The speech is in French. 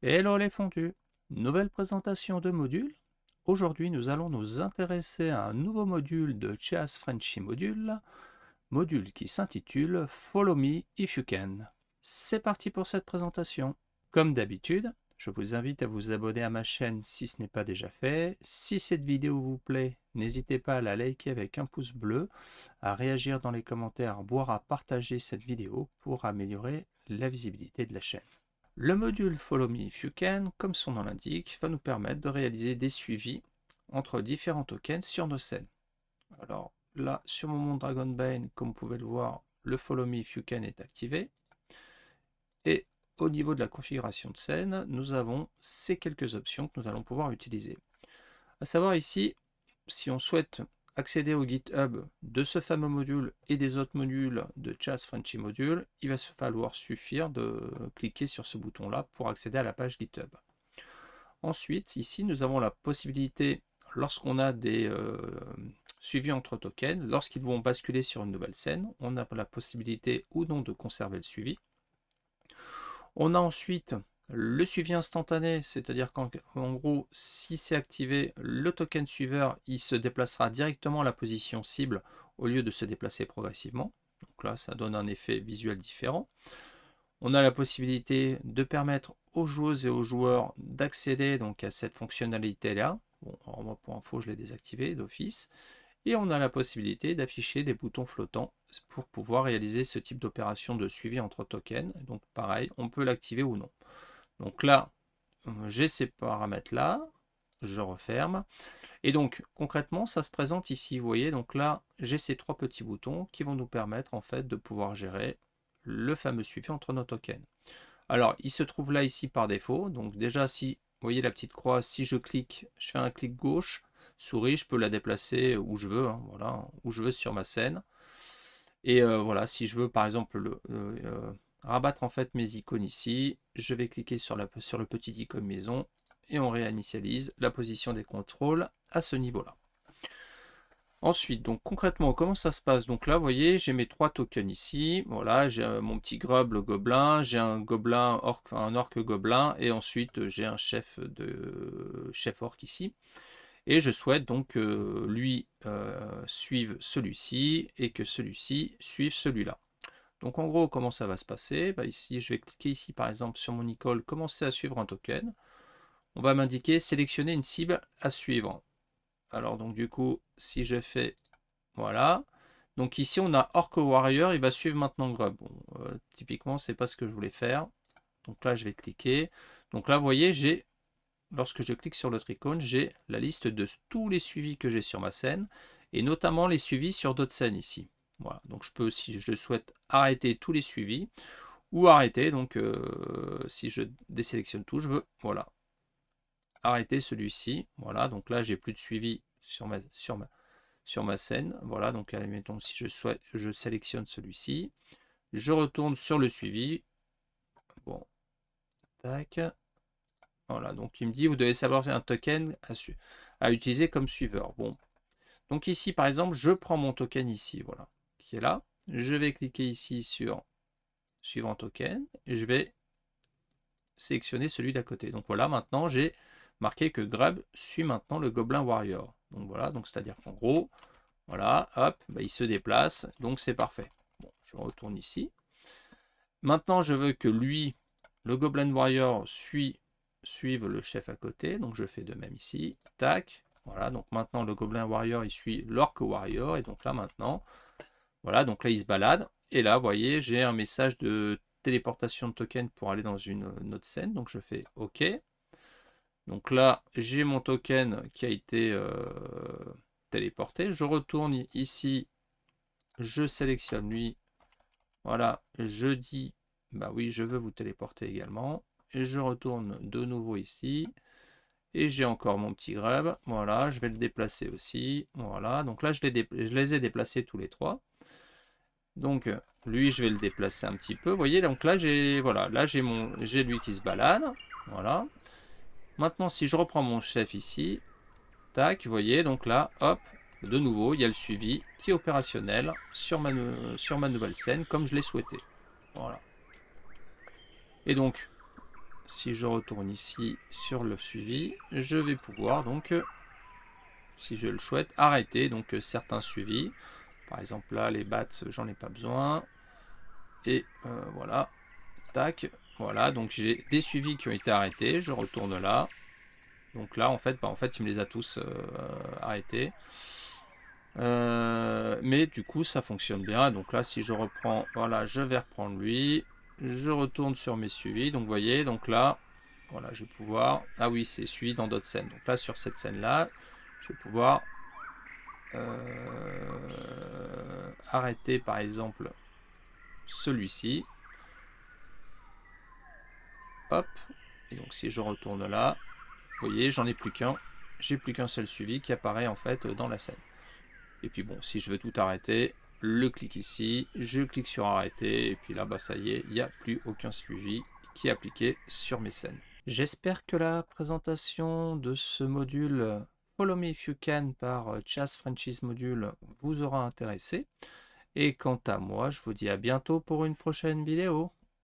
Hello les fondus! Nouvelle présentation de module. Aujourd'hui, nous allons nous intéresser à un nouveau module de Jazz Frenchy Module, module qui s'intitule Follow Me If You Can. C'est parti pour cette présentation. Comme d'habitude, je vous invite à vous abonner à ma chaîne si ce n'est pas déjà fait. Si cette vidéo vous plaît, n'hésitez pas à la liker avec un pouce bleu, à réagir dans les commentaires, voire à partager cette vidéo pour améliorer la visibilité de la chaîne. Le module Follow Me If You Can, comme son nom l'indique, va nous permettre de réaliser des suivis entre différents tokens sur nos scènes. Alors là, sur mon monde Dragonbane, comme vous pouvez le voir, le Follow Me If You Can est activé. Et au niveau de la configuration de scène, nous avons ces quelques options que nous allons pouvoir utiliser. À savoir ici, si on souhaite accéder au GitHub de ce fameux module et des autres modules de Jazz Frenchy Module, il va falloir suffire de cliquer sur ce bouton-là pour accéder à la page GitHub. Ensuite, ici, nous avons la possibilité, lorsqu'on a des suivis entre tokens, lorsqu'ils vont basculer sur une nouvelle scène, on a la possibilité ou non de conserver le suivi. On a ensuite le suivi instantané, c'est-à-dire qu'en gros, si c'est activé, le token suiveur, il se déplacera directement à la position cible au lieu de se déplacer progressivement. Donc là, ça donne un effet visuel différent. On a la possibilité de permettre aux joueuses et aux joueurs d'accéder donc à cette fonctionnalité-là. Bon, alors moi, pour info, je l'ai désactivé d'office. Et on a la possibilité d'afficher des boutons flottants pour pouvoir réaliser ce type d'opération de suivi entre tokens. Donc pareil, on peut l'activer ou non. Donc là, j'ai ces paramètres-là, je referme. Et donc concrètement, ça se présente ici, vous voyez. Donc là, j'ai ces trois petits boutons qui vont nous permettre en fait de pouvoir gérer le fameux suivi entre nos tokens. Alors, il se trouve là ici par défaut. Donc déjà, si vous voyez la petite croix, si je clique, je fais un clic gauche, souris, je peux la déplacer où je veux, hein, voilà, où je veux sur ma scène. Et voilà, si je veux par exemple rabattre en fait mes icônes ici, je vais cliquer sur le petit icône maison et on réinitialise la position des contrôles à ce niveau-là. Ensuite, donc concrètement, comment ça se passe? Donc là, vous voyez, j'ai mes trois tokens ici. Voilà, j'ai mon petit grub, le gobelin, j'ai un gobelin orc, un orc gobelin, et ensuite j'ai un chef orc ici. Et je souhaite donc que lui suive celui-ci et que celui-ci suive celui-là. Donc en gros, comment ça va se passer? Ici, je vais cliquer ici par exemple sur mon icône, commencer à suivre un token. On va m'indiquer sélectionner une cible à suivre. Alors donc du coup, si je fais, voilà. Donc ici on a Orc Warrior, il va suivre maintenant Grub. Bon, typiquement, c'est pas ce que je voulais faire. Donc là, je vais cliquer. Donc là, vous voyez, lorsque je clique sur l'autre icône, j'ai la liste de tous les suivis que j'ai sur ma scène, et notamment les suivis sur d'autres scènes ici. Voilà, donc je peux, si je souhaite, arrêter tous les suivis, ou arrêter, donc si je désélectionne tout, je veux, voilà, arrêter celui-ci. Voilà, donc là, j'ai plus de suivi sur ma scène. Voilà, donc admettons, si je souhaite, je sélectionne celui-ci. Je retourne sur le suivi. Bon, tac. Voilà, donc il me dit, vous devez savoir un token à utiliser comme suiveur. Bon, donc ici, par exemple, je prends mon token ici, voilà, qui est là. Je vais cliquer ici sur suivant token. Et je vais sélectionner celui d'à côté. Donc voilà, maintenant, j'ai marqué que Grub suit maintenant le Gobelin Warrior. Donc voilà, donc c'est-à-dire qu'en gros, voilà, hop, il se déplace, donc c'est parfait. Bon, je retourne ici. Maintenant, je veux que lui, le Goblin Warrior, suive le chef à côté, donc je fais de même ici, tac, voilà, donc maintenant le Goblin Warrior, il suit l'Orc Warrior, et donc là maintenant, voilà, donc là il se balade, et là, vous voyez, j'ai un message de téléportation de token pour aller dans une autre scène, donc je fais OK. Donc là, j'ai mon token qui a été téléporté. Je retourne ici, je sélectionne lui. Voilà, je dis, bah oui, je veux vous téléporter également. Et je retourne de nouveau ici. Et j'ai encore mon petit grub. Voilà, je vais le déplacer aussi. Voilà, donc là, je les ai déplacés tous les trois. Donc, lui, je vais le déplacer un petit peu. Vous voyez, donc là, j'ai lui qui se balade. Voilà. Maintenant, si je reprends mon chef ici, tac, vous voyez, donc là, hop, de nouveau, il y a le suivi qui est opérationnel sur ma nouvelle scène, comme je l'ai souhaité. Voilà. Et donc, si je retourne ici sur le suivi, je vais pouvoir donc, si je le souhaite, arrêter donc certains suivis. Par exemple là, les bats, j'en ai pas besoin. Et voilà, tac, voilà, donc j'ai des suivis qui ont été arrêtés, je retourne là. Donc là, en fait, il me les a tous arrêtés. Mais du coup, ça fonctionne bien. Donc là, si je reprends, voilà, je vais reprendre lui. Je retourne sur mes suivis. Donc, vous voyez, donc là, voilà, je vais pouvoir... Ah oui, c'est suivi dans d'autres scènes. Donc là, sur cette scène-là, je vais pouvoir arrêter, par exemple, celui-ci. Hop. Et donc, si je retourne là, vous voyez, j'en ai plus qu'un. J'ai plus qu'un seul suivi qui apparaît, en fait, dans la scène. Et puis bon, si je veux tout arrêter, le clic ici, je clique sur arrêter, et puis là, bah ça y est, il n'y a plus aucun suivi qui est appliqué sur mes scènes. J'espère que la présentation de ce module Follow Me If You Can par Chas Franchise Module vous aura intéressé. Et quant à moi, je vous dis à bientôt pour une prochaine vidéo.